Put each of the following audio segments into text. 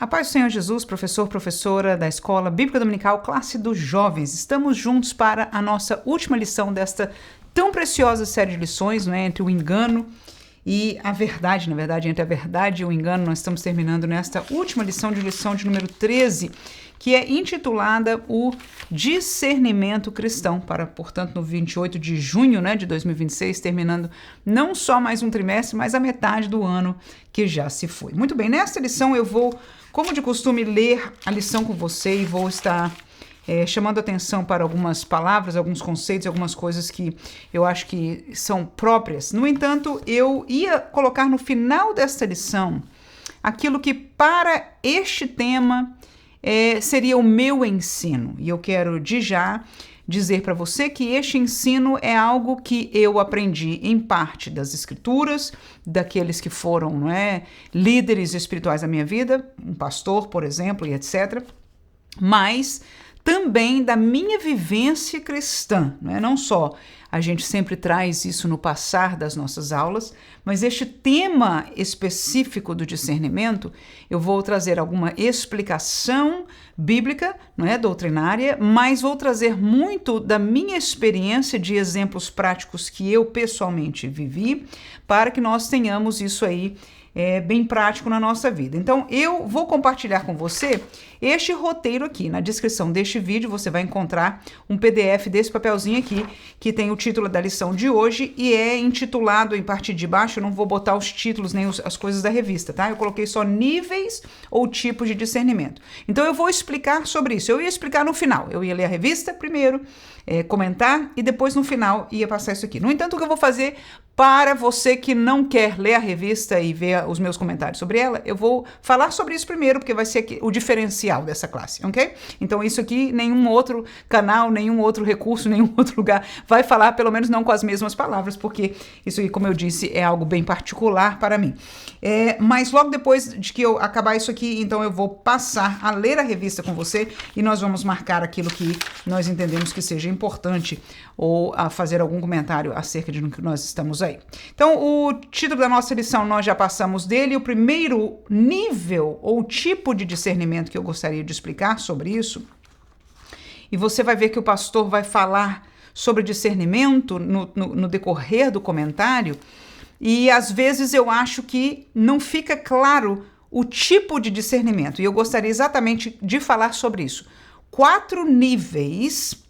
A paz do Senhor Jesus, professor, professora da Escola Bíblica Dominical, classe dos jovens. Estamos juntos para a nossa última lição desta tão preciosa série de lições, não é? Entre o engano e a verdade. Na verdade, entre a verdade e o engano, nós estamos terminando nesta última lição de número 13, que é intitulada O Discernimento Cristão, para, portanto, no 28 de junho, de 2026, terminando não só mais um trimestre, mas a metade do ano que já se foi. Muito bem, nesta lição eu vou, como de costume, ler a lição com você e vou estar chamando atenção para algumas palavras, alguns conceitos, algumas coisas que eu acho que são próprias. No entanto, eu ia colocar no final desta lição aquilo que para este tema seria o meu ensino. E eu quero de já dizer para você que este ensino é algo que eu aprendi em parte das escrituras, daqueles que foram, líderes espirituais da minha vida, um pastor, por exemplo, e etc., mas também da minha vivência cristã, não só a gente sempre traz isso no passar das nossas aulas, mas este tema específico do discernimento, eu vou trazer alguma explicação bíblica, doutrinária, mas vou trazer muito da minha experiência de exemplos práticos que eu pessoalmente vivi, para que nós tenhamos isso aí bem prático na nossa vida. Então, eu vou compartilhar com você este roteiro aqui. Na descrição deste vídeo, você vai encontrar um PDF desse papelzinho aqui, que tem o título da lição de hoje e é intitulado em parte de baixo. Eu não vou botar os títulos nem as coisas da revista, tá? Eu coloquei só níveis ou tipos de discernimento. Então, eu vou explicar sobre isso. Eu ia explicar no final. Eu ia ler a revista primeiro, comentar e depois no final ia passar isso aqui. No entanto, o que eu vou fazer para você que não quer ler a revista e ver os meus comentários sobre ela, eu vou falar sobre isso primeiro, porque vai ser o diferencial dessa classe, ok? Então isso aqui, nenhum outro canal, nenhum outro recurso, nenhum outro lugar vai falar, pelo menos não com as mesmas palavras, porque isso aí, como eu disse, é algo bem particular para mim. Mas logo depois de que eu acabar isso aqui, então eu vou passar a ler a revista com você e nós vamos marcar aquilo que nós entendemos que seja importante ou a fazer algum comentário acerca de que nós estamos aí. Então, o título da nossa lição nós já passamos dele. O primeiro nível ou tipo de discernimento que eu gostaria de explicar sobre isso, e você vai ver que o pastor vai falar sobre discernimento no decorrer do comentário, e às vezes eu acho que não fica claro o tipo de discernimento, e eu gostaria exatamente de falar sobre isso. 4 níveis,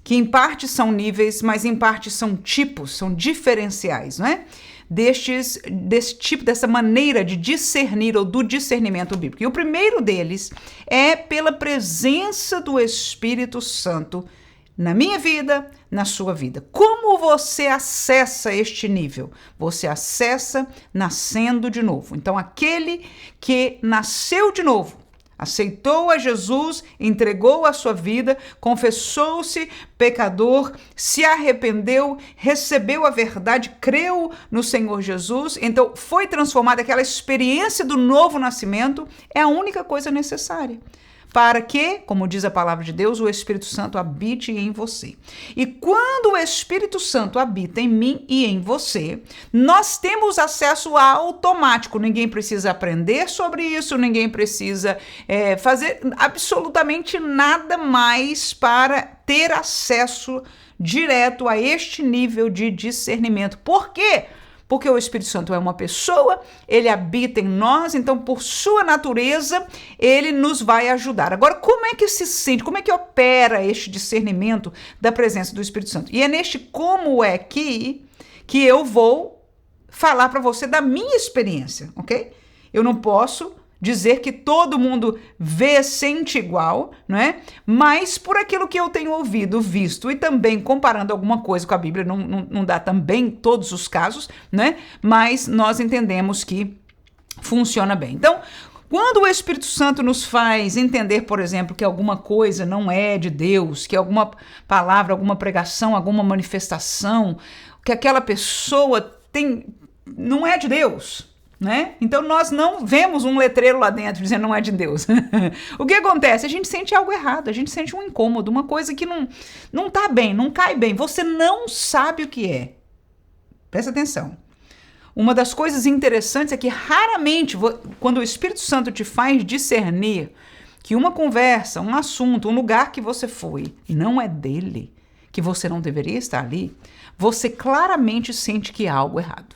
que em parte são níveis, mas em parte são tipos, são diferenciais, desse tipo, dessa maneira de discernir ou do discernimento bíblico. E o primeiro deles é pela presença do Espírito Santo na minha vida, na sua vida. Como você acessa este nível? Você acessa nascendo de novo. Então, aquele que nasceu de novo, aceitou a Jesus, entregou a sua vida, confessou-se pecador, se arrependeu, recebeu a verdade, creu no Senhor Jesus, então foi transformada. Aquela experiência do novo nascimento é a única coisa necessária para que, como diz a palavra de Deus, o Espírito Santo habite em você. E quando o Espírito Santo habita em mim e em você, nós temos acesso automático. Ninguém precisa aprender sobre isso, ninguém precisa fazer absolutamente nada mais para ter acesso direto a este nível de discernimento. Por quê? Porque o Espírito Santo é uma pessoa, ele habita em nós, então por sua natureza ele nos vai ajudar. Agora, como é que se sente, como é que opera este discernimento da presença do Espírito Santo? E é neste como é que eu vou falar para você da minha experiência, ok? Eu não posso dizer que todo mundo vê, sente igual, mas por aquilo que eu tenho ouvido, visto e também comparando alguma coisa com a Bíblia, não dá também todos os casos, mas nós entendemos que funciona bem. Então, quando o Espírito Santo nos faz entender, por exemplo, que alguma coisa não é de Deus, que alguma palavra, alguma pregação, alguma manifestação, que aquela pessoa não é de Deus, então nós não vemos um letreiro lá dentro dizendo não é de Deus. O que acontece? A gente sente algo errado, a gente sente um incômodo, uma coisa que não tá bem, não cai bem. Você não sabe o que é. Presta atenção. uma das coisas interessantes é que raramente, quando o Espírito Santo te faz discernir que uma conversa, um assunto, um lugar que você foi não é dele, que você não deveria estar ali, você claramente sente que há algo errado.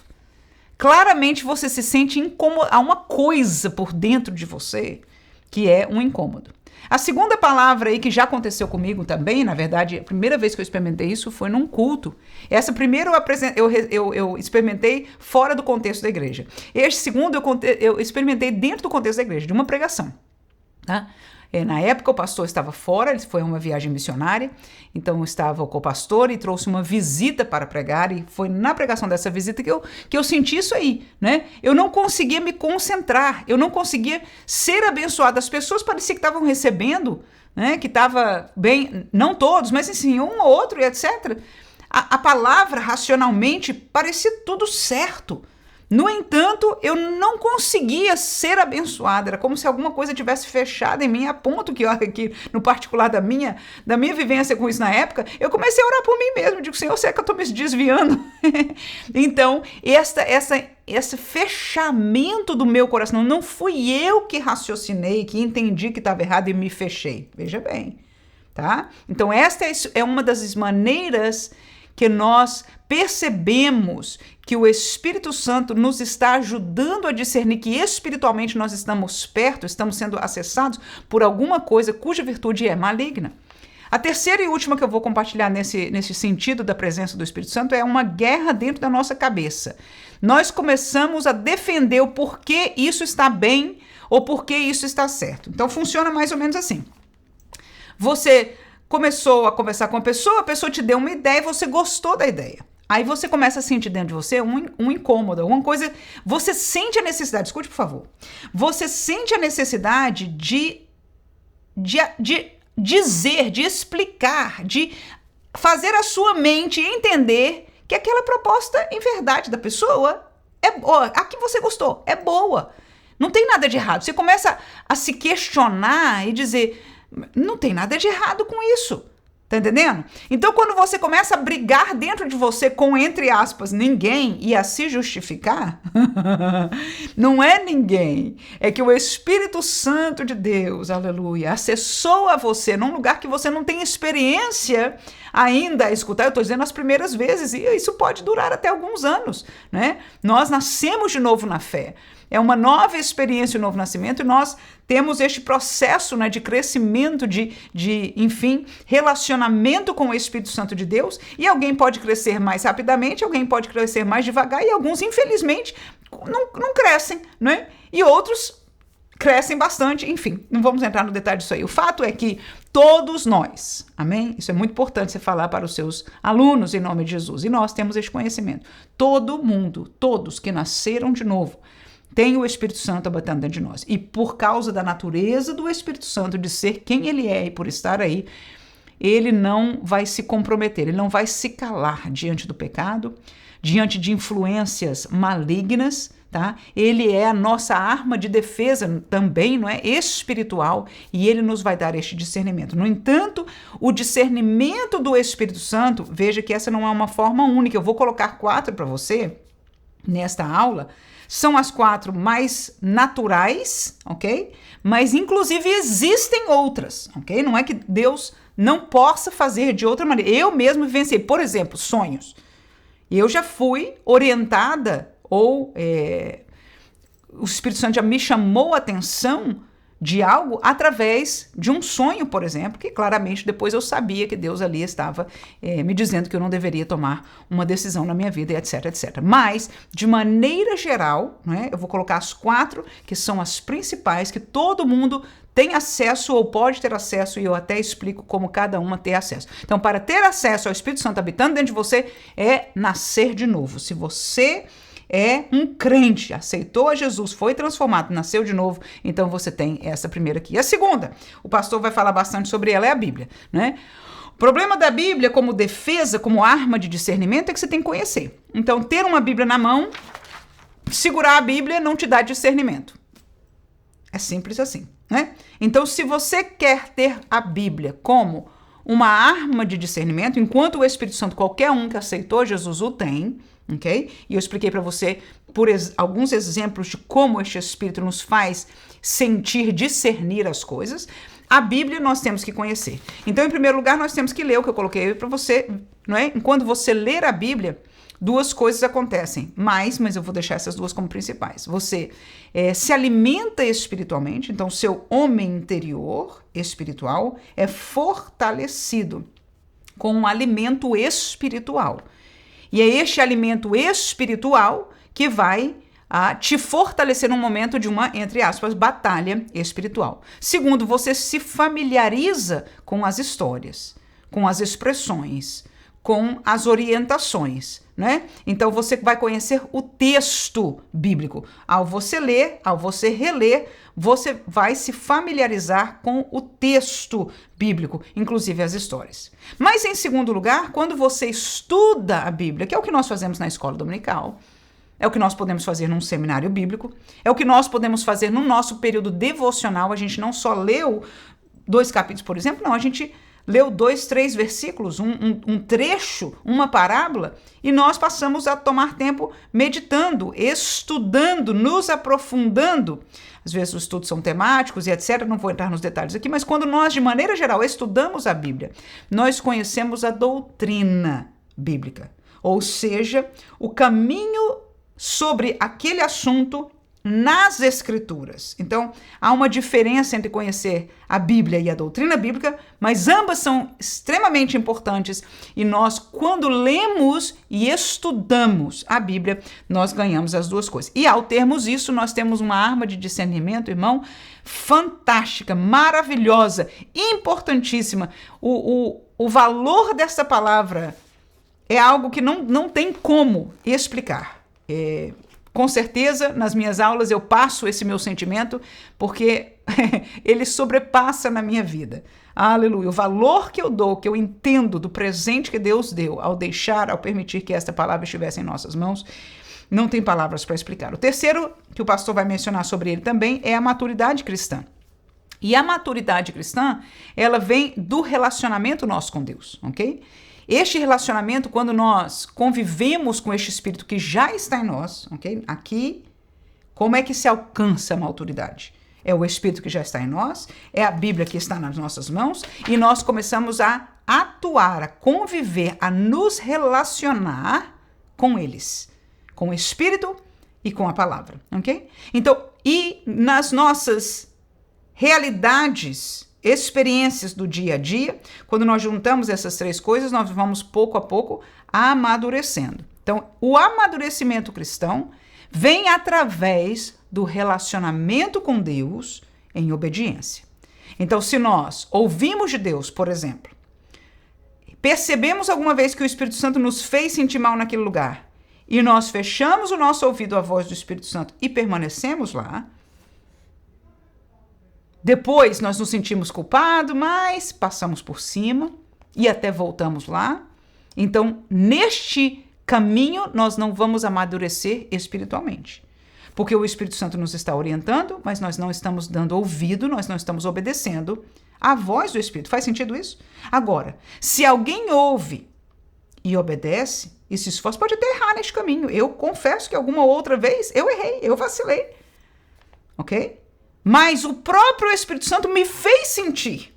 Claramente você se sente incômodo, há uma coisa por dentro de você que é um incômodo. A segunda palavra aí que já aconteceu comigo também, na verdade, a primeira vez que eu experimentei isso foi num culto. Essa primeira eu experimentei fora do contexto da igreja. Este segundo eu experimentei dentro do contexto da igreja, de uma pregação. Tá? Na época o pastor estava fora, ele foi a uma viagem missionária, então estava com o pastor e trouxe uma visita para pregar, e foi na pregação dessa visita que eu senti isso aí, né? Eu não conseguia me concentrar, eu não conseguia ser abençoado. As pessoas pareciam que estavam recebendo, né? Que estava bem, não todos, mas assim, um ou outro, e etc. A palavra, racionalmente, parecia tudo certo. No entanto, eu não conseguia ser abençoada. Era como se alguma coisa tivesse fechado em mim, a ponto que no particular da minha vivência com isso na época, eu comecei a orar por mim mesmo. Digo, Senhor, será que eu estou me desviando? Então, esse fechamento do meu coração, não fui eu que raciocinei, que entendi que estava errado e me fechei. Veja bem, tá? Então, esta é uma das maneiras que nós percebemos que o Espírito Santo nos está ajudando a discernir que espiritualmente nós estamos perto, estamos sendo acessados por alguma coisa cuja virtude é maligna. A terceira e última que eu vou compartilhar nesse sentido da presença do Espírito Santo é uma guerra dentro da nossa cabeça. Nós começamos a defender o porquê isso está bem ou porquê isso está certo. Então funciona mais ou menos assim. Você começou a conversar com a pessoa te deu uma ideia e você gostou da ideia. Aí você começa a sentir dentro de você um incômodo, alguma coisa. Você sente a necessidade, escute por favor. Você sente a necessidade de dizer, de explicar, de fazer a sua mente entender que aquela proposta, em verdade, da pessoa é boa. A que você gostou é boa. Não tem nada de errado. Você começa a se questionar e dizer, não tem nada de errado com isso. Tá entendendo? Então, quando você começa a brigar dentro de você com, entre aspas, ninguém e a se justificar, não é ninguém, é que o Espírito Santo de Deus, aleluia, acessou a você num lugar que você não tem experiência ainda a escutar. Eu estou dizendo as primeiras vezes, e isso pode durar até alguns anos, né? Nós nascemos de novo na fé. É uma nova experiência, um novo nascimento, e nós temos este processo, né, de crescimento, enfim, relacionamento com o Espírito Santo de Deus, e alguém pode crescer mais rapidamente, alguém pode crescer mais devagar, e alguns, infelizmente, não crescem, né? E outros crescem bastante, enfim, não vamos entrar no detalhe disso aí. O fato é que todos nós, amém? Isso é muito importante você falar para os seus alunos em nome de Jesus, e nós temos este conhecimento. Todo mundo, todos que nasceram de novo, tem o Espírito Santo habitando dentro de nós. E por causa da natureza do Espírito Santo, de ser quem ele é e por estar aí, ele não vai se comprometer, ele não vai se calar diante do pecado, diante de influências malignas, tá? Ele é a nossa arma de defesa também, não é? Espiritual, e ele nos vai dar este discernimento. No entanto, o discernimento do Espírito Santo, veja que essa não é uma forma única. Eu vou colocar 4 para você nesta aula. São as 4 mais naturais, ok? Mas, inclusive, existem outras, ok? Não é que Deus não possa fazer de outra maneira. Eu mesmo vivenciei, por exemplo, sonhos. Eu já fui orientada, ou o Espírito Santo já me chamou a atenção de algo através de um sonho, por exemplo, que claramente depois eu sabia que Deus ali estava me dizendo que eu não deveria tomar uma decisão na minha vida, etc, etc. Mas, de maneira geral, né, eu vou colocar as 4 que são as principais, que todo mundo tem acesso ou pode ter acesso, e eu até explico como cada uma ter acesso. Então, para ter acesso ao Espírito Santo habitando dentro de você, é nascer de novo. Se você é um crente, aceitou a Jesus, foi transformado, nasceu de novo, então você tem essa primeira aqui. E a segunda, o pastor vai falar bastante sobre ela, é a Bíblia, né? O problema da Bíblia como defesa, como arma de discernimento, é que você tem que conhecer. Então, ter uma Bíblia na mão, segurar a Bíblia não te dá discernimento. É simples assim, né? Então, se você quer ter a Bíblia como uma arma de discernimento, enquanto o Espírito Santo, qualquer um que aceitou Jesus o tem, ok? E eu expliquei para você por alguns exemplos de como este Espírito nos faz sentir, discernir as coisas. A Bíblia nós temos que conhecer. Então, em primeiro lugar, nós temos que ler o que eu coloquei para você, não é? Enquanto você ler a Bíblia, duas coisas acontecem, mas eu vou deixar essas duas como principais. Você se alimenta espiritualmente, então seu homem interior espiritual é fortalecido com um alimento espiritual. E é este alimento espiritual que vai te fortalecer num momento de uma, entre aspas, batalha espiritual. Segundo, você se familiariza com as histórias, com as expressões, com as orientações, né? Então você vai conhecer o texto bíblico. Ao você ler, ao você reler, você vai se familiarizar com o texto bíblico, inclusive as histórias. Mas em segundo lugar, quando você estuda a Bíblia, que é o que nós fazemos na escola dominical, é o que nós podemos fazer num seminário bíblico, é o que nós podemos fazer no nosso período devocional, a gente não só leu 2 capítulos, por exemplo, não, a gente leu 2, 3 versículos, um trecho, uma parábola, e nós passamos a tomar tempo meditando, estudando, nos aprofundando. Às vezes os estudos são temáticos e etc, não vou entrar nos detalhes aqui, mas quando nós, de maneira geral, estudamos a Bíblia, nós conhecemos a doutrina bíblica, ou seja, o caminho sobre aquele assunto nas Escrituras. Então, há uma diferença entre conhecer a Bíblia e a doutrina bíblica, mas ambas são extremamente importantes e nós, quando lemos e estudamos a Bíblia, nós ganhamos as duas coisas. E ao termos isso, nós temos uma arma de discernimento, irmão, fantástica, maravilhosa, importantíssima. O valor dessa palavra é algo que não tem como explicar. Com certeza, nas minhas aulas eu passo esse meu sentimento, porque ele sobrepassa na minha vida. Aleluia. O valor que eu dou, que eu entendo do presente que Deus deu ao permitir que esta palavra estivesse em nossas mãos, não tem palavras para explicar. O terceiro, que o pastor vai mencionar sobre ele também, é a maturidade cristã. E a maturidade cristã, ela vem do relacionamento nosso com Deus, ok? Este relacionamento, quando nós convivemos com este Espírito que já está em nós, ok? Aqui, como é que se alcança a maturidade? É o Espírito que já está em nós, é a Bíblia que está nas nossas mãos, e nós começamos a atuar, a conviver, a nos relacionar com eles, com o Espírito e com a palavra, ok? Então, e nas nossas realidades, experiências do dia a dia, quando nós juntamos essas três coisas, nós vamos pouco a pouco amadurecendo. Então, o amadurecimento cristão vem através do relacionamento com Deus em obediência. Então, se nós ouvimos de Deus, por exemplo, percebemos alguma vez que o Espírito Santo nos fez sentir mal naquele lugar, e nós fechamos o nosso ouvido à voz do Espírito Santo e permanecemos lá, depois nós nos sentimos culpados, mas passamos por cima e até voltamos lá. Então, neste caminho, nós não vamos amadurecer espiritualmente. Porque o Espírito Santo nos está orientando, mas nós não estamos dando ouvido, nós não estamos obedecendo à voz do Espírito. Faz sentido isso? Agora, se alguém ouve e obedece e se esforça, pode até errar neste caminho. Eu confesso que alguma outra vez eu errei, eu vacilei. Ok? Mas o próprio Espírito Santo me fez sentir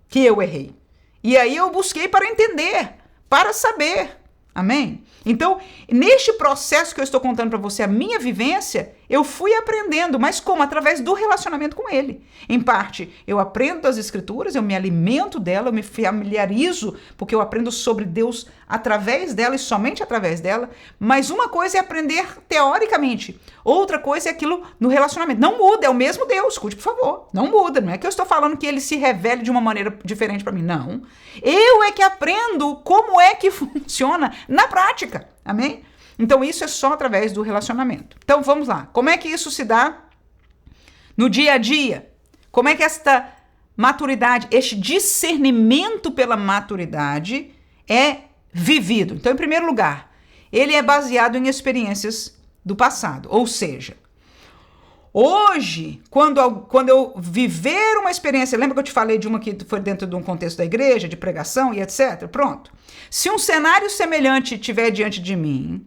que eu errei. E aí eu busquei para entender, para saber. Amém? Então, neste processo que eu estou contando para você, a minha vivência, eu fui aprendendo, mas como? Através do relacionamento com ele. Em parte, eu aprendo das Escrituras, eu me alimento dela, eu me familiarizo, porque eu aprendo sobre Deus através dela e somente através dela. Mas uma coisa é aprender teoricamente, outra coisa é aquilo no relacionamento. Não muda, é o mesmo Deus, escute por favor. Não muda, não é que eu estou falando que ele se revele de uma maneira diferente para mim, não. Eu é que aprendo como é que funciona na prática. Amém? Então, isso é só através do relacionamento. Então, vamos lá. Como é que isso se dá no dia a dia? Como é que esta maturidade, este discernimento pela maturidade é vivido? Então, em primeiro lugar, ele é baseado em experiências do passado. Ou seja, hoje, quando eu viver uma experiência, lembra que eu te falei de uma que foi dentro de um contexto da igreja, de pregação e etc? Pronto. Se um cenário semelhante estiver diante de mim,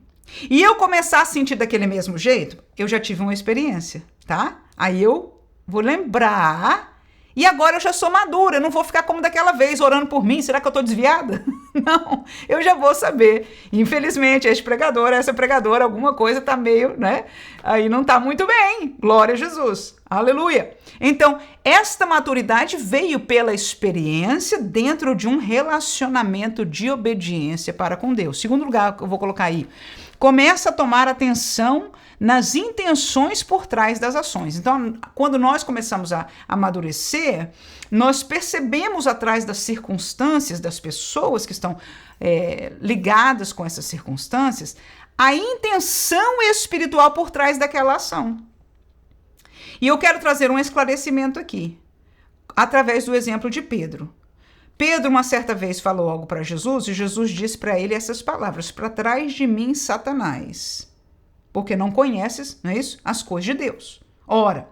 e eu começar a sentir daquele mesmo jeito, eu já tive uma experiência, tá? Aí eu vou lembrar, e agora eu já sou madura, eu não vou ficar como daquela vez, orando por mim, será que eu tô desviada? Não, eu já vou saber. Infelizmente, essa pregadora, alguma coisa tá meio, né? Aí não tá muito bem, glória a Jesus, aleluia. Então, esta maturidade veio pela experiência dentro de um relacionamento de obediência para com Deus. Segundo lugar que eu vou colocar aí, começa a tomar atenção nas intenções por trás das ações. Então, quando nós começamos a amadurecer, nós percebemos atrás das circunstâncias, das pessoas que estão ligadas com essas circunstâncias, a intenção espiritual por trás daquela ação. E eu quero trazer um esclarecimento aqui, através do exemplo de Pedro. Pedro, uma certa vez, falou algo para Jesus, e Jesus disse para ele essas palavras: para trás de mim, Satanás, porque não conheces, não é isso? As coisas de Deus. Ora,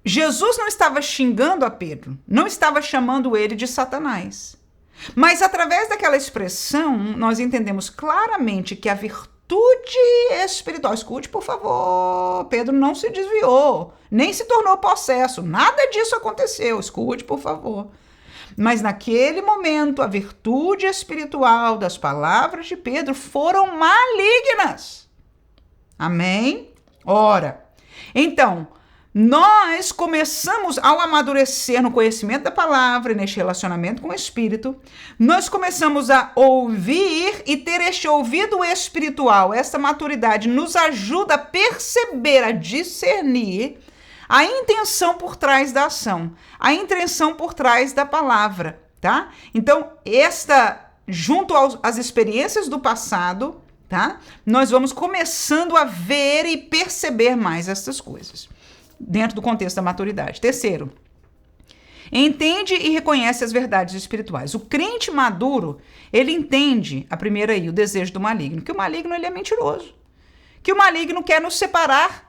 Jesus não estava xingando a Pedro, não estava chamando ele de Satanás. Mas através daquela expressão, nós entendemos claramente que a virtude espiritual, escute por favor, Pedro não se desviou, nem se tornou possesso, nada disso aconteceu, escute por favor. Mas naquele momento, a virtude espiritual das palavras de Pedro foram malignas. Amém? Ora, então, nós começamos, ao amadurecer no conhecimento da palavra e neste relacionamento com o Espírito, nós começamos a ouvir e ter este ouvido espiritual. Essa maturidade nos ajuda a perceber, a discernir a intenção por trás da ação, a intenção por trás da palavra, tá? Então, junto às experiências do passado, tá? Nós vamos começando a ver e perceber mais essas coisas, dentro do contexto da maturidade. Terceiro, entende e reconhece as verdades espirituais. O crente maduro, ele entende, a primeira aí, o desejo do maligno, que o maligno ele é mentiroso, que o maligno quer nos separar,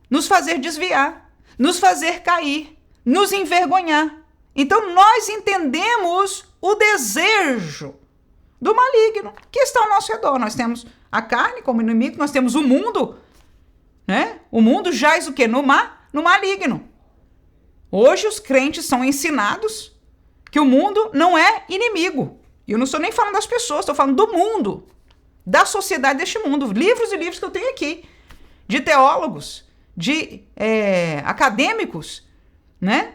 nos fazer desviar, nos fazer cair, nos envergonhar. Então, nós entendemos o desejo do maligno que está ao nosso redor. Nós temos a carne como inimigo, nós temos o mundo, né? O mundo jaz o quê? No maligno. Hoje os crentes são ensinados que o mundo não é inimigo. E eu não estou nem falando das pessoas, estou falando do mundo, da sociedade deste mundo. Livros e livros que eu tenho aqui, de teólogos, de acadêmicos, né?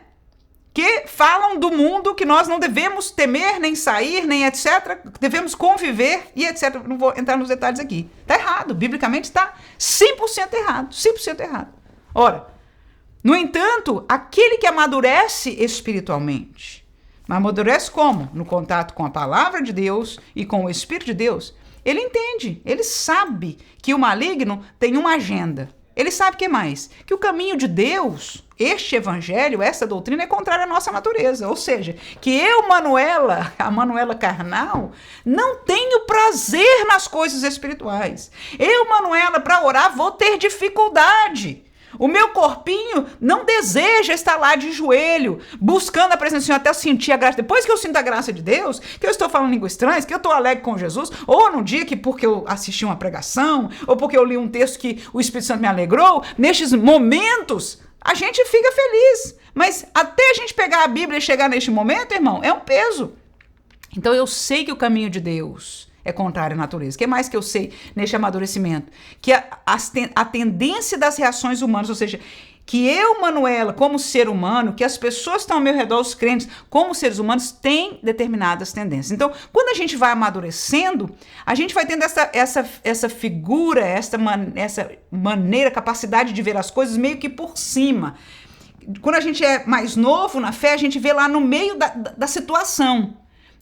Que falam do mundo que nós não devemos temer, nem sair, nem etc. Devemos conviver e etc. Não vou entrar nos detalhes aqui. Está errado. Biblicamente está 100% errado. 100% errado. Ora, no entanto, aquele que amadurece espiritualmente, mas amadurece como? No contato com a palavra de Deus e com o Espírito de Deus, ele entende, ele sabe que o maligno tem uma agenda. Ele sabe o que mais? Que o caminho de Deus, este evangelho, essa doutrina é contrária à nossa natureza. Ou seja, que eu, Manuela, a Manuela carnal, não tenho prazer nas coisas espirituais. Eu, Manuela, para orar, vou ter dificuldade. O meu corpinho não deseja estar lá de joelho, buscando a presença do Senhor até eu sentir a graça. Depois que eu sinto a graça de Deus, que eu estou falando língua estranha, que eu estou alegre com Jesus, ou num dia que porque eu assisti uma pregação, ou porque eu li um texto que o Espírito Santo me alegrou, nestes momentos, a gente fica feliz. Mas até a gente pegar a Bíblia e chegar neste momento, irmão, é um peso. Então eu sei que o caminho de Deus é contrário à natureza. O que mais que eu sei neste amadurecimento? Que a tendência das reações humanas, ou seja, que eu, Manuela, como ser humano, que as pessoas que estão ao meu redor, os crentes, como seres humanos, têm determinadas tendências. Então, quando a gente vai amadurecendo, a gente vai tendo essa figura, essa maneira, capacidade de ver as coisas meio que por cima. Quando a gente é mais novo na fé, a gente vê lá no meio da situação.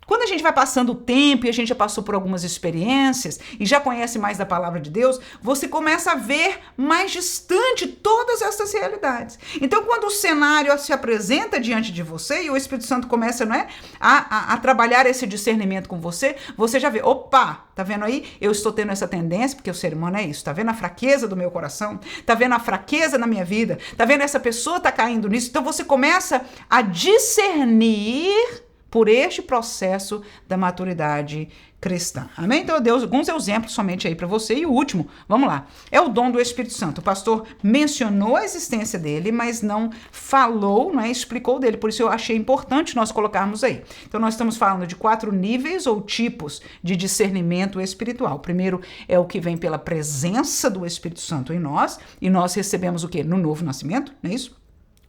Quando a gente vai passando o tempo e a gente já passou por algumas experiências e já conhece mais da palavra de Deus, você começa a ver mais distante todas essas realidades. Então, quando o cenário se apresenta diante de você e o Espírito Santo começa, não é, a trabalhar esse discernimento com você, você já vê, opa, tá vendo aí? Eu estou tendo essa tendência, porque o ser humano é isso, tá vendo a fraqueza do meu coração? Tá vendo a fraqueza na minha vida? Tá vendo essa pessoa tá caindo nisso? Então, você começa a discernir por este processo da maturidade cristã. Amém? Então eu dei alguns exemplos somente aí para você. E o último, vamos lá, é o dom do Espírito Santo. O pastor mencionou a existência dele, mas não falou, não é? Explicou dele. Por isso eu achei importante nós colocarmos aí. Então nós estamos falando de 4 níveis ou tipos de discernimento espiritual. O primeiro é o que vem pela presença do Espírito Santo em nós, e nós recebemos o quê? No novo nascimento, não é isso?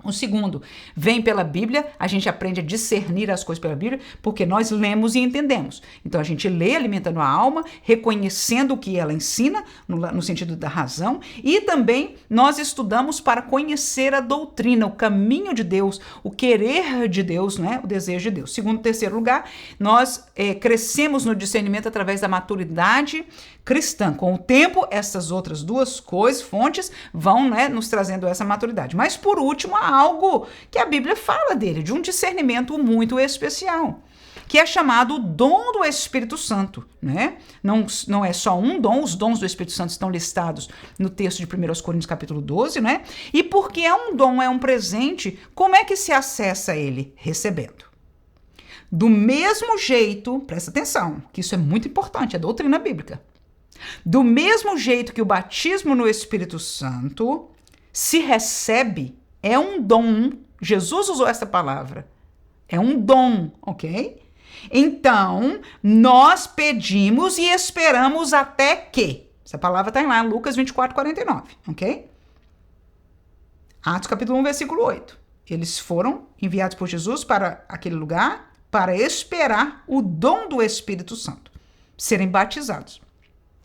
O segundo, vem pela Bíblia, a gente aprende a discernir as coisas pela Bíblia, porque nós lemos e entendemos. Então a gente lê alimentando a alma, reconhecendo o que ela ensina, no sentido da razão, e também nós estudamos para conhecer a doutrina, o caminho de Deus, o querer de Deus, né? O desejo de Deus. Segundo, terceiro lugar, nós crescemos no discernimento através da maturidade cristã. Com o tempo, essas outras duas coisas, fontes, vão, né, nos trazendo essa maturidade. Mas por último, há algo que a Bíblia fala dele, de um discernimento muito especial, que é chamado dom do Espírito Santo, né? Não é só um dom, os dons do Espírito Santo estão listados no texto de 1 Coríntios capítulo 12, né? E porque é um dom, é um presente, como é que se acessa ele? Recebendo. Do mesmo jeito, presta atenção, que isso é muito importante, é doutrina bíblica. Do mesmo jeito que o batismo no Espírito Santo se recebe, é um dom. Jesus usou essa palavra. É um dom, ok? Então, nós pedimos e esperamos até que. Essa palavra está lá, Lucas 24, 49, ok? Atos capítulo 1, versículo 8. Eles foram enviados por Jesus para aquele lugar para esperar o dom do Espírito Santo, serem batizados.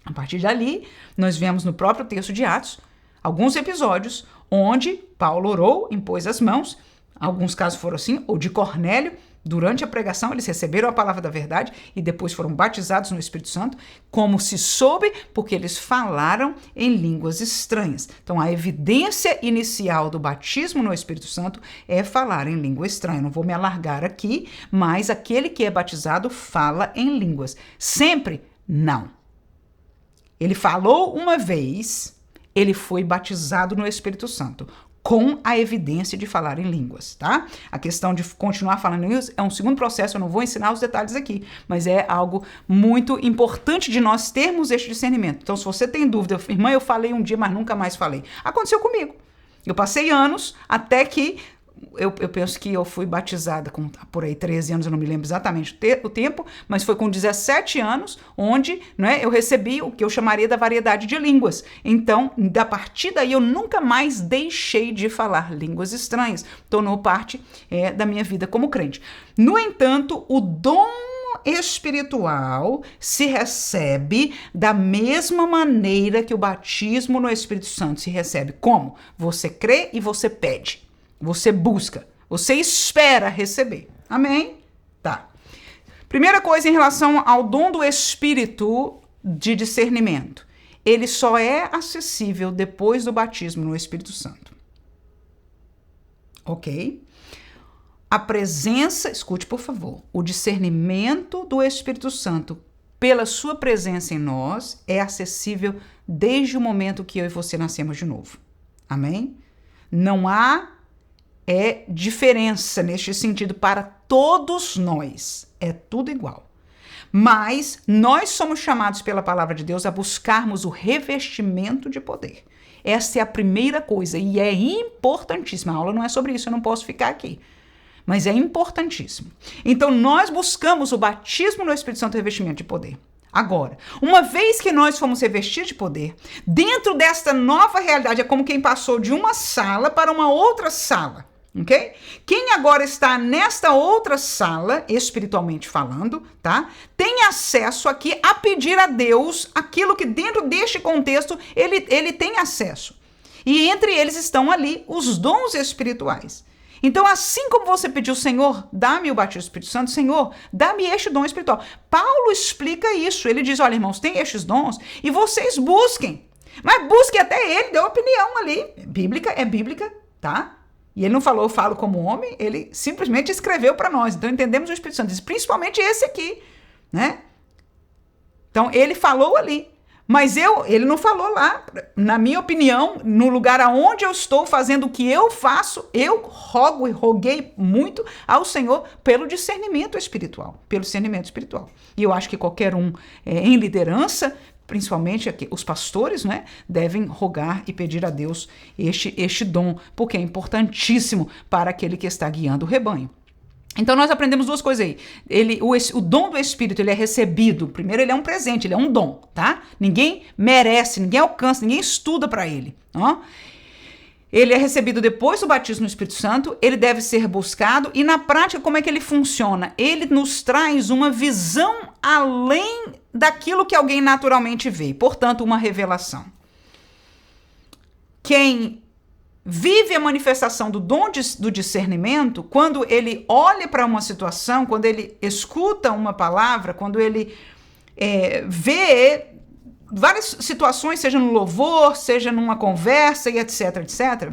A partir dali, nós vemos no próprio texto de Atos alguns episódios onde Paulo orou, impôs as mãos, alguns casos foram assim, ou de Cornélio, durante a pregação eles receberam a palavra da verdade e depois foram batizados no Espírito Santo, como se soube, porque eles falaram em línguas estranhas. Então a evidência inicial do batismo no Espírito Santo é falar em língua estranha. Não vou me alargar aqui, mas aquele que é batizado fala em línguas. Sempre não. Ele falou uma vez, ele foi batizado no Espírito Santo, com a evidência de falar em línguas, tá? A questão de continuar falando em línguas é um segundo processo, eu não vou ensinar os detalhes aqui, mas é algo muito importante de nós termos este discernimento. Então, se você tem dúvida, irmã, eu falei um dia, mas nunca mais falei. Aconteceu comigo. Eu passei anos até que eu penso que eu fui batizada com por aí 13 anos, eu não me lembro exatamente o tempo, mas foi com 17 anos onde, né, eu recebi o que eu chamaria da variedade de línguas. Então, a partir daí, eu nunca mais deixei de falar línguas estranhas. Tornou parte da minha vida como crente. No entanto, o dom espiritual se recebe da mesma maneira que o batismo no Espírito Santo se recebe. Como? Você crê e você pede. Você busca, você espera receber. Amém? Tá. Primeira coisa em relação ao dom do Espírito de discernimento. Ele só é acessível depois do batismo no Espírito Santo. Ok? A presença, escute por favor, o discernimento do Espírito Santo pela sua presença em nós é acessível desde o momento que eu e você nascemos de novo. Amém? Não há diferença neste sentido para todos nós. É tudo igual. Mas nós somos chamados pela palavra de Deus a buscarmos o revestimento de poder. Essa é a primeira coisa e é importantíssima. A aula não é sobre isso, eu não posso ficar aqui. Mas é importantíssimo. Então nós buscamos o batismo no Espírito Santo e revestimento de poder. Agora, uma vez que nós fomos revestidos de poder, dentro desta nova realidade, é como quem passou de uma sala para uma outra sala. Ok? Quem agora está nesta outra sala, espiritualmente falando, tá? Tem acesso aqui a pedir a Deus aquilo que dentro deste contexto ele tem acesso. E entre eles estão ali os dons espirituais. Então, assim como você pediu, Senhor, dá-me o batismo do Espírito Santo, Senhor, dá-me este dom espiritual. Paulo explica isso. Ele diz, olha, irmãos, tem estes dons e vocês busquem. Mas busquem até ele, deu opinião ali. É bíblica, tá? E ele não falou, eu falo como homem, ele simplesmente escreveu para nós. Então entendemos o Espírito Santo, principalmente esse aqui, né? Então ele falou ali. Mas ele não falou lá, na minha opinião, no lugar aonde eu estou fazendo o que eu faço, eu rogo e roguei muito ao Senhor pelo discernimento espiritual, E eu acho que qualquer um em liderança, principalmente aqui, os pastores, né, devem rogar e pedir a Deus este dom, porque é importantíssimo para aquele que está guiando o rebanho. Então nós aprendemos duas coisas aí. O dom do Espírito, ele é recebido. Primeiro, ele é um presente, ele é um dom, tá? Ninguém merece, ninguém alcança, ninguém estuda para ele. Ó. Ele é recebido depois do batismo no Espírito Santo, ele deve ser buscado e na prática como é que ele funciona? Ele nos traz uma visão além daquilo que alguém naturalmente vê, portanto uma revelação. Quem vive a manifestação do dom do discernimento, quando ele olha para uma situação, quando ele escuta uma palavra, quando ele vê várias situações, seja no louvor, seja numa conversa e etc, etc.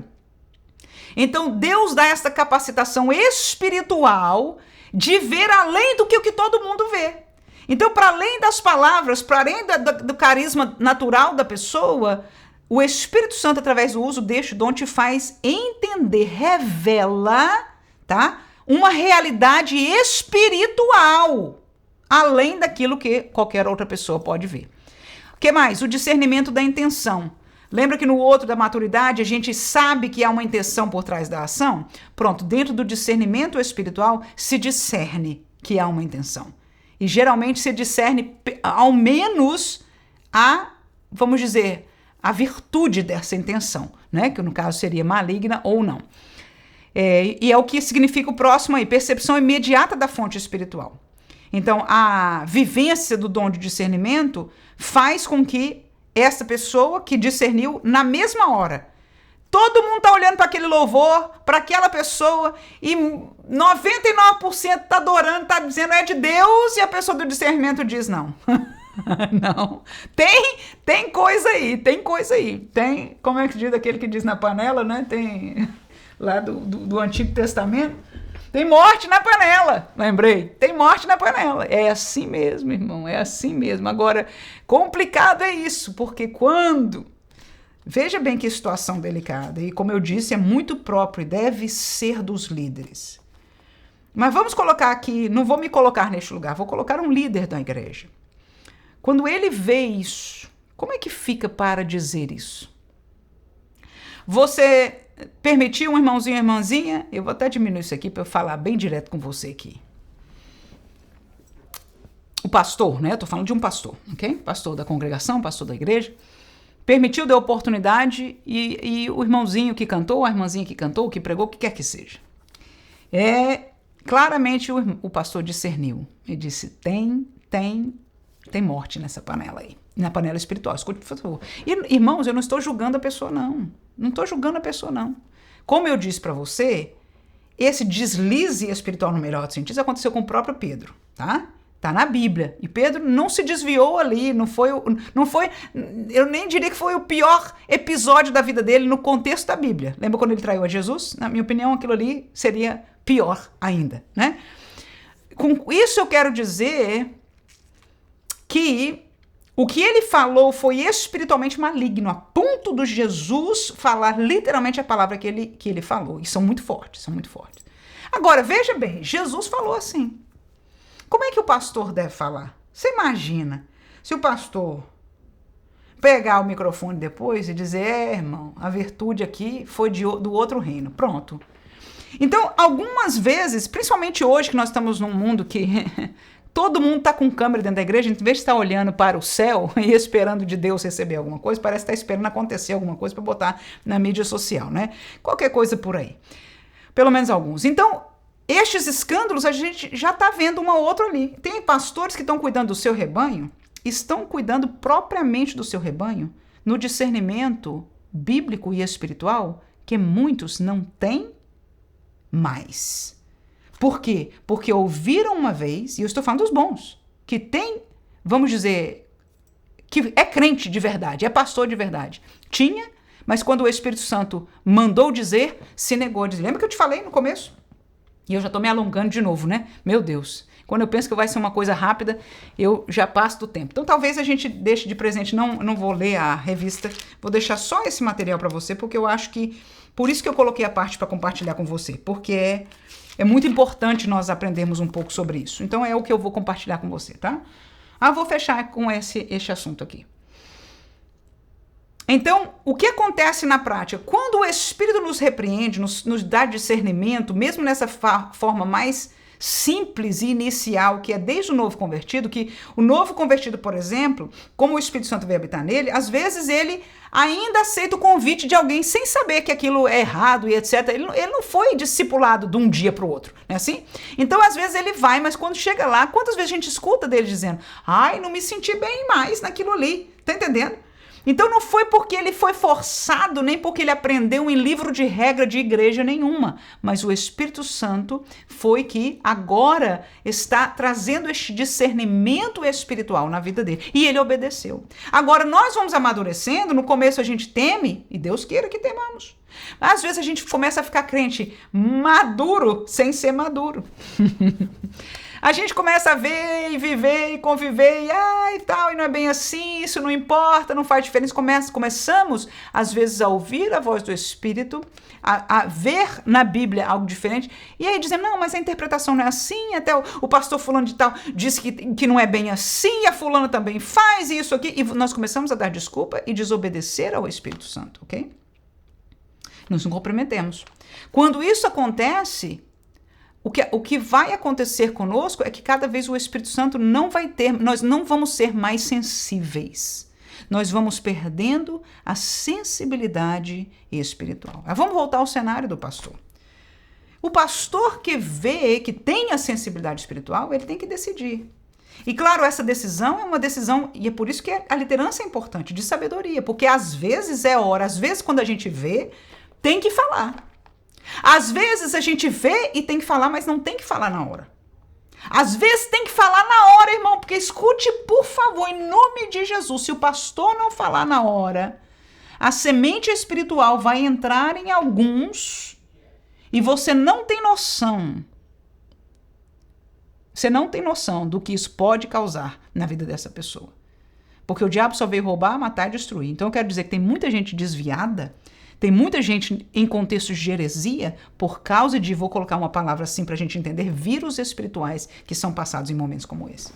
Então, Deus dá essa capacitação espiritual de ver além do que o que todo mundo vê. Então, para além das palavras, para além do carisma natural da pessoa, o Espírito Santo, através do uso deste dom, te faz entender, revela, tá? Uma realidade espiritual, além daquilo que qualquer outra pessoa pode ver. O que mais? O discernimento da intenção. Lembra que no outro da maturidade a gente sabe que há uma intenção por trás da ação? Pronto, dentro do discernimento espiritual se discerne que há uma intenção. E geralmente se discerne ao menos vamos dizer, a virtude dessa intenção, né? Que no caso seria maligna ou não. E é o que significa o próximo aí, percepção imediata da fonte espiritual. Então, a vivência do dom de discernimento faz com que essa pessoa que discerniu na mesma hora, todo mundo está olhando para aquele louvor, para aquela pessoa, e 99% está adorando, está dizendo é de Deus, e a pessoa do discernimento diz não. Não, tem coisa aí, tem, como é que diz aquele que diz na panela, né, tem lá do Antigo Testamento, tem morte na panela, lembrei, tem morte na panela, é assim mesmo, irmão, é assim mesmo. Agora, complicado é isso, porque veja bem que situação delicada, e como eu disse, é muito próprio, deve ser dos líderes, mas vamos colocar aqui, não vou me colocar neste lugar, vou colocar um líder da igreja. Quando ele vê isso, como é que fica para dizer isso? Você permitiu um irmãozinho e irmãzinha? Eu vou até diminuir isso aqui para eu falar bem direto com você aqui. O pastor, né? Eu tô falando de um pastor, ok? Pastor da congregação, pastor da igreja. Permitiu, deu oportunidade e o irmãozinho que cantou, a irmãzinha que cantou, que pregou, o que quer que seja. Claramente o pastor discerniu. Ele disse, tem morte nessa panela aí, na panela espiritual, escute, por favor. E, irmãos, eu não estou julgando a pessoa, não. Não estou julgando a pessoa, não. Como eu disse para você, esse deslize espiritual no melhor sentido aconteceu com o próprio Pedro, tá? Tá na Bíblia. E Pedro não se desviou ali, não foi, eu nem diria que foi o pior episódio da vida dele no contexto da Bíblia. Lembra quando ele traiu a Jesus? Na minha opinião, aquilo ali seria pior ainda, né? Com isso eu quero dizer que o que ele falou foi espiritualmente maligno, a ponto de Jesus falar literalmente a palavra que ele falou. E são muito fortes, Agora, veja bem, Jesus falou assim. Como é que o pastor deve falar? Você imagina, se o pastor pegar o microfone depois e dizer, irmão, a virtude aqui foi do outro reino. Pronto. Então, algumas vezes, principalmente hoje que nós estamos num mundo que todo mundo está com câmera dentro da igreja, em vez de estar olhando para o céu e esperando de Deus receber alguma coisa, parece estar esperando acontecer alguma coisa para botar na mídia social, né? Qualquer coisa por aí. Pelo menos alguns. Então, estes escândalos, a gente já está vendo uma outra ali. Tem pastores que estão cuidando do seu rebanho, estão cuidando propriamente do seu rebanho, no discernimento bíblico e espiritual, que muitos não têm mais. Por quê? Porque ouviram uma vez, e eu estou falando dos bons, que tem, vamos dizer, que é crente de verdade, é pastor de verdade. Tinha, mas quando o Espírito Santo mandou dizer, se negou a dizer. Lembra que eu te falei no começo? E eu já tô me alongando de novo, né? Meu Deus. Quando eu penso que vai ser uma coisa rápida, eu já passo do tempo. Então talvez a gente deixe de presente, não vou ler a revista, vou deixar só esse material para você, porque eu acho que, por isso que eu coloquei a parte para compartilhar com você, porque é muito importante nós aprendermos um pouco sobre isso. Então é o que eu vou compartilhar com você, tá? Vou fechar com este assunto aqui. Então, o que acontece na prática? Quando o Espírito nos repreende, nos dá discernimento, mesmo nessa forma mais simples e inicial, que é desde o novo convertido, que o novo convertido, por exemplo, como o Espírito Santo veio habitar nele, às vezes ele ainda aceita o convite de alguém sem saber que aquilo é errado e etc. Ele não foi discipulado de um dia para o outro, não é assim? Então, às vezes ele vai, mas quando chega lá, quantas vezes a gente escuta dele dizendo: ai, não me senti bem mais naquilo ali, tá entendendo? Então não foi porque ele foi forçado, nem porque ele aprendeu em livro de regra de igreja nenhuma, mas o Espírito Santo foi que agora está trazendo este discernimento espiritual na vida dele, e ele obedeceu. Agora nós vamos amadurecendo, no começo a gente teme, e Deus queira que temamos. Às vezes a gente começa a ficar crente maduro sem ser maduro. A gente começa a ver e viver e conviver e tal, e não é bem assim, isso não importa, não faz diferença. Começamos, às vezes, a ouvir a voz do Espírito, a ver na Bíblia algo diferente, e aí dizendo: não, mas a interpretação não é assim, até o pastor fulano de tal disse que não é bem assim, a fulana também faz isso aqui, e nós começamos a dar desculpa e desobedecer ao Espírito Santo, ok? Nos comprometemos. Quando isso acontece, o que vai acontecer conosco é que cada vez o Espírito Santo nós não vamos ser mais sensíveis. Nós vamos perdendo a sensibilidade espiritual. Vamos voltar ao cenário do pastor. O pastor que tem a sensibilidade espiritual, ele tem que decidir. E claro, essa decisão é uma decisão, e é por isso que a liderança é importante, de sabedoria, porque às vezes às vezes quando a gente vê, tem que falar. Às vezes a gente vê e tem que falar, mas não tem que falar na hora. Às vezes tem que falar na hora, irmão, porque escute, por favor, em nome de Jesus, se o pastor não falar na hora, a semente espiritual vai entrar em alguns e você não tem noção. Você não tem noção do que isso pode causar na vida dessa pessoa. Porque o diabo só veio roubar, matar e destruir. Então eu quero dizer que tem muita gente desviada. Tem muita gente em contextos de heresia por causa de, vou colocar uma palavra assim para a gente entender, vírus espirituais que são passados em momentos como esse.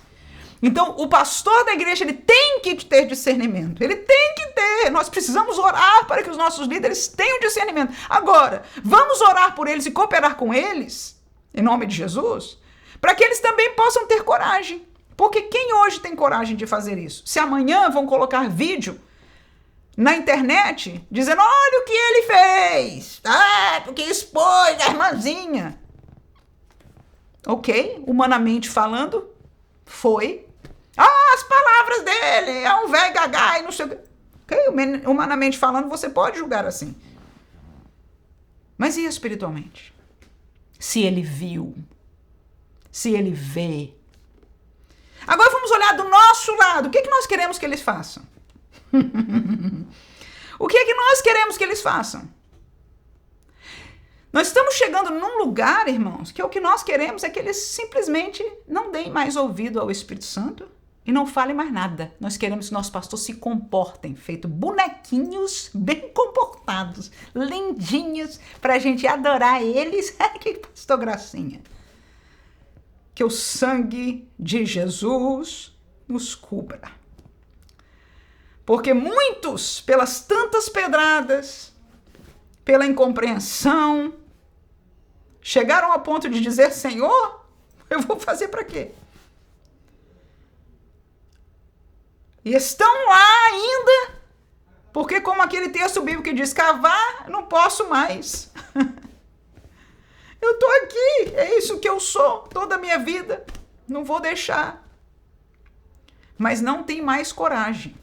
Então, o pastor da igreja, ele tem que ter discernimento. Ele tem que ter. Nós precisamos orar para que os nossos líderes tenham discernimento. Agora, vamos orar por eles e cooperar com eles, em nome de Jesus, para que eles também possam ter coragem. Porque quem hoje tem coragem de fazer isso? Se amanhã vão colocar vídeo na internet, dizendo: olha o que ele fez, porque expôs a irmãzinha. Ok, humanamente falando, foi. As palavras dele, é um velho gagá e não sei o que. Ok, humanamente falando, você pode julgar assim. Mas e espiritualmente? Se ele viu, se ele vê. Agora vamos olhar do nosso lado. O que nós queremos que eles façam? O que é que nós queremos que eles façam? Nós estamos chegando num lugar, irmãos, que o que nós queremos é que eles simplesmente não deem mais ouvido ao Espírito Santo e não falem mais nada. Nós queremos que nossos pastores se comportem, feito bonequinhos bem comportados, lindinhos, para a gente adorar eles. Que pastor gracinha. Que o sangue de Jesus nos cubra. Porque muitos, pelas tantas pedradas, pela incompreensão, chegaram ao ponto de dizer: Senhor, eu vou fazer para quê? E estão lá ainda, porque como aquele texto bíblico que diz: cavar, não posso mais. Eu estou aqui, é isso que eu sou, toda a minha vida, não vou deixar. Mas não tem mais coragem.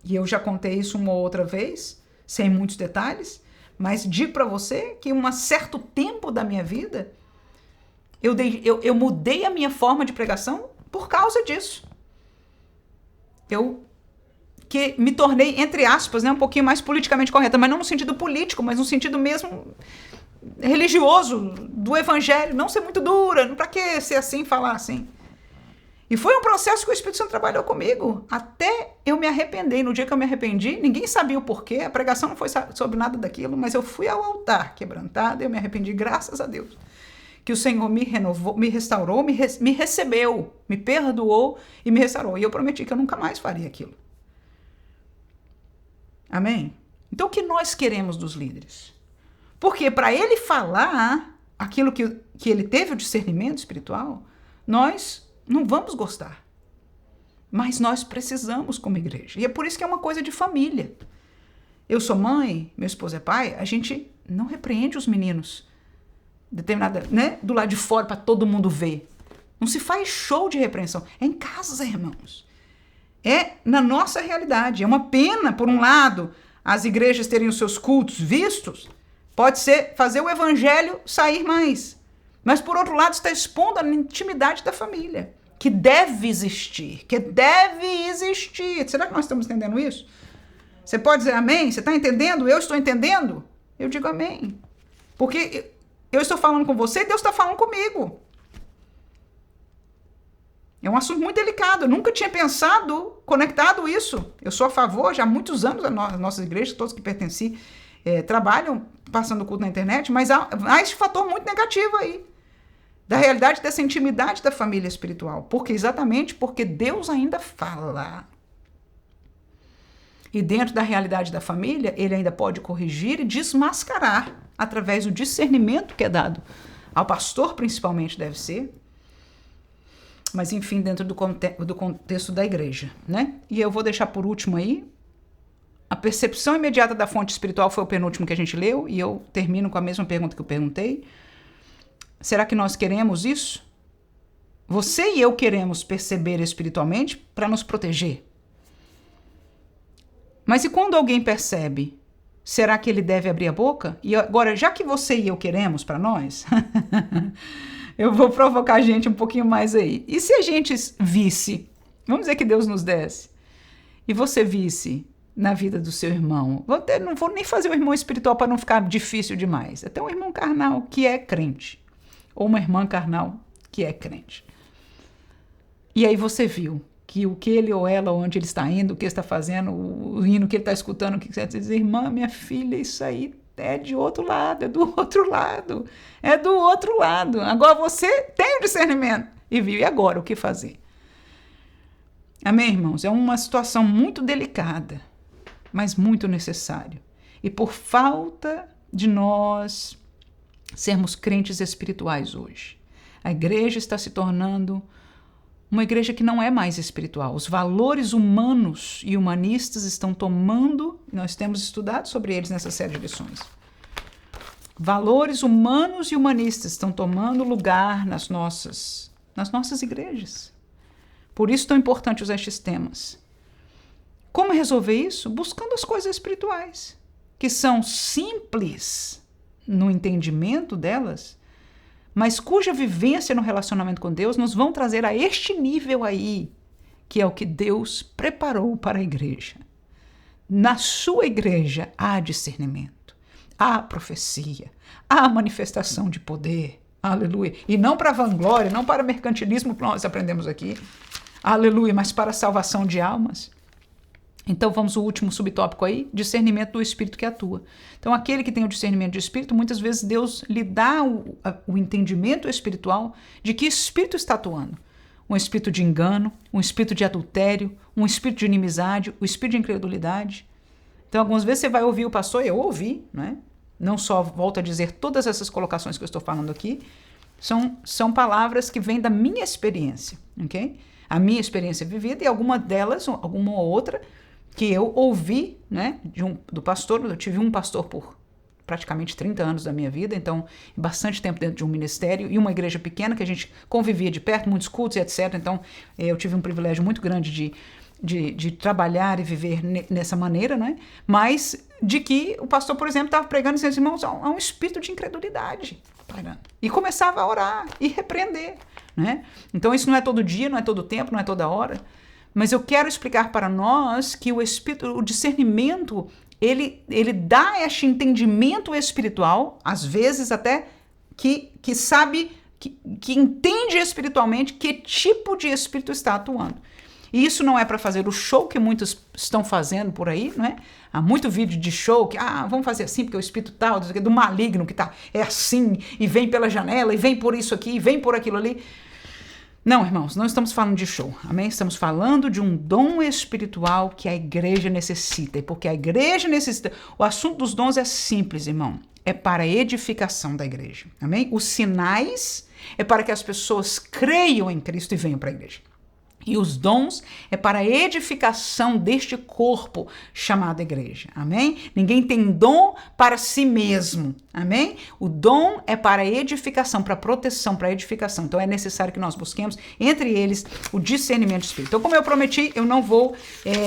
E eu já contei isso uma ou outra vez, sem muitos detalhes, mas digo para você que um certo tempo da minha vida, eu mudei a minha forma de pregação por causa disso. Eu que me tornei, entre aspas, um pouquinho mais politicamente correta, mas não no sentido político, mas no sentido mesmo religioso do evangelho, não ser muito dura, para que ser assim, falar assim? E foi um processo que o Espírito Santo trabalhou comigo, até eu me arrepender. No dia que eu me arrependi, ninguém sabia o porquê, a pregação não foi sobre nada daquilo, mas eu fui ao altar quebrantada, eu me arrependi, graças a Deus, que o Senhor me renovou, me restaurou, me recebeu, me perdoou e me restaurou. E eu prometi que eu nunca mais faria aquilo. Amém? Então, o que nós queremos dos líderes? Porque para ele falar aquilo que ele teve o discernimento espiritual, nós não vamos gostar. Mas nós precisamos como igreja. E é por isso que é uma coisa de família. Eu sou mãe, meu esposo é pai, a gente não repreende os meninos determinada, né, do lado de fora para todo mundo ver. Não se faz show de repreensão. É em casa, irmãos. É na nossa realidade. É uma pena, por um lado, as igrejas terem os seus cultos vistos. Pode ser fazer o evangelho sair mais. Mas, por outro lado, está expondo a intimidade da família, que deve existir, Será que nós estamos entendendo isso? Você pode dizer amém? Você está entendendo? Eu estou entendendo? Eu digo amém. Porque eu estou falando com você e Deus está falando comigo. É um assunto muito delicado. Eu nunca tinha conectado isso. Eu sou a favor, já há muitos anos, as nossas igrejas, todos que pertencem, trabalham passando culto na internet, mas há esse fator muito negativo aí, da realidade dessa intimidade da família espiritual. Exatamente porque Deus ainda fala. E dentro da realidade da família, ele ainda pode corrigir e desmascarar através do discernimento que é dado ao pastor, principalmente deve ser, mas enfim, dentro do contexto da igreja, né? E eu vou deixar por último aí, a percepção imediata da fonte espiritual foi o penúltimo que a gente leu, e eu termino com a mesma pergunta que eu perguntei. Será que nós queremos isso? Você e eu queremos perceber espiritualmente para nos proteger. Mas e quando alguém percebe, será que ele deve abrir a boca? E agora, já que você e eu queremos para nós, eu vou provocar a gente um pouquinho mais aí. E se a gente visse, vamos dizer que Deus nos desse, e você visse na vida do seu irmão, não vou nem fazer o irmão espiritual para não ficar difícil demais, até um irmão carnal que é crente, ou uma irmã carnal que é crente. E aí você viu que o que ele ou ela, onde ele está indo, o que ele está fazendo, o hino que ele está escutando, o que você diz, irmã, minha filha, isso aí é de outro lado, é do outro lado, é do outro lado. Agora você tem o discernimento e viu, e agora o que fazer? Amém, irmãos? É uma situação muito delicada, mas muito necessário. E por falta de nós sermos crentes espirituais hoje, a igreja está se tornando uma igreja que não é mais espiritual. Os valores humanos e humanistas estão tomando, nós temos estudado sobre eles nessa série de lições. Valores humanos e humanistas estão tomando lugar nas nossas igrejas. Por isso é tão importante usar estes temas. Como resolver isso? Buscando as coisas espirituais, que são simples no entendimento delas, mas cuja vivência no relacionamento com Deus nos vão trazer a este nível aí, que é o que Deus preparou para a igreja. Na sua igreja há discernimento, há profecia, há manifestação de poder, aleluia. E não para vanglória, não para mercantilismo que nós aprendemos aqui, aleluia, mas para a salvação de almas. Então vamos ao último subtópico aí, discernimento do Espírito que atua. Então aquele que tem o discernimento de Espírito, muitas vezes Deus lhe dá o entendimento espiritual de que Espírito está atuando. Um espírito de engano, um espírito de adultério, um espírito de inimizade, o espírito de incredulidade. Então algumas vezes você vai ouvir o pastor, eu ouvi, né? Não só volto a dizer todas essas colocações que eu estou falando aqui, são palavras que vêm da minha experiência, ok? A minha experiência vivida e alguma delas, alguma outra, que eu ouvi, né, do pastor. Eu tive um pastor por praticamente 30 anos da minha vida, então bastante tempo dentro de um ministério e uma igreja pequena que a gente convivia de perto, muitos cultos e etc. Então eu tive um privilégio muito grande de trabalhar e viver nessa maneira, né? Mas de que o pastor, por exemplo, estava pregando e dizendo, irmãos, há um espírito de incredulidade. E começava a orar e repreender, né? Então isso não é todo dia, não é todo tempo, não é toda hora. Mas eu quero explicar para nós que o discernimento ele dá este entendimento espiritual, às vezes até que sabe, que entende espiritualmente que tipo de espírito está atuando. E isso não é para fazer o show que muitos estão fazendo por aí, não é? Há muito vídeo de show que, vamos fazer assim porque o espírito tal, do maligno que tá, é assim, e vem pela janela, e vem por isso aqui, e vem por aquilo ali. Não, irmãos, não estamos falando de show, amém? Estamos falando de um dom espiritual que a igreja necessita. E porque a igreja necessita, o assunto dos dons é simples, irmão. É para a edificação da igreja, amém? Os sinais é para que as pessoas creiam em Cristo e venham para a igreja. E os dons é para a edificação deste corpo chamado igreja, amém? Ninguém tem dom para si mesmo, amém? O dom é para a edificação, para a proteção, para a edificação. Então é necessário que nós busquemos, entre eles, o discernimento do Espírito. Então, como eu prometi, eu não vou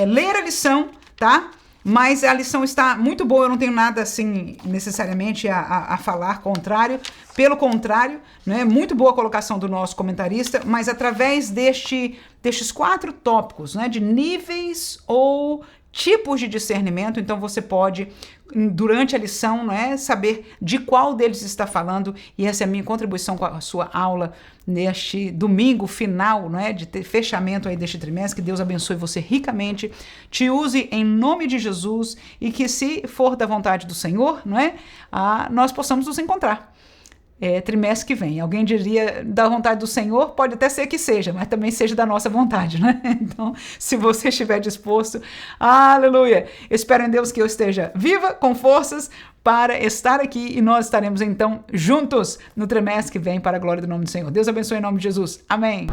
ler a lição, tá? Mas a lição está muito boa, eu não tenho nada assim necessariamente a falar contrário, pelo contrário, né? Muito boa a colocação do nosso comentarista, mas através destes 4 tópicos, né? De níveis ou tipos de discernimento, então você pode, durante a lição, né, saber de qual deles está falando, e essa é a minha contribuição com a sua aula neste domingo final, né, de fechamento aí deste trimestre. Que Deus abençoe você ricamente, te use em nome de Jesus, e que, se for da vontade do Senhor, não é, nós possamos nos encontrar trimestre que vem. Alguém diria da vontade do Senhor, pode até ser que seja, mas também seja da nossa vontade, né? Então, se você estiver disposto, aleluia! Espero em Deus que eu esteja viva, com forças, para estar aqui, e nós estaremos então juntos no trimestre que vem para a glória do nome do Senhor. Deus abençoe em nome de Jesus. Amém!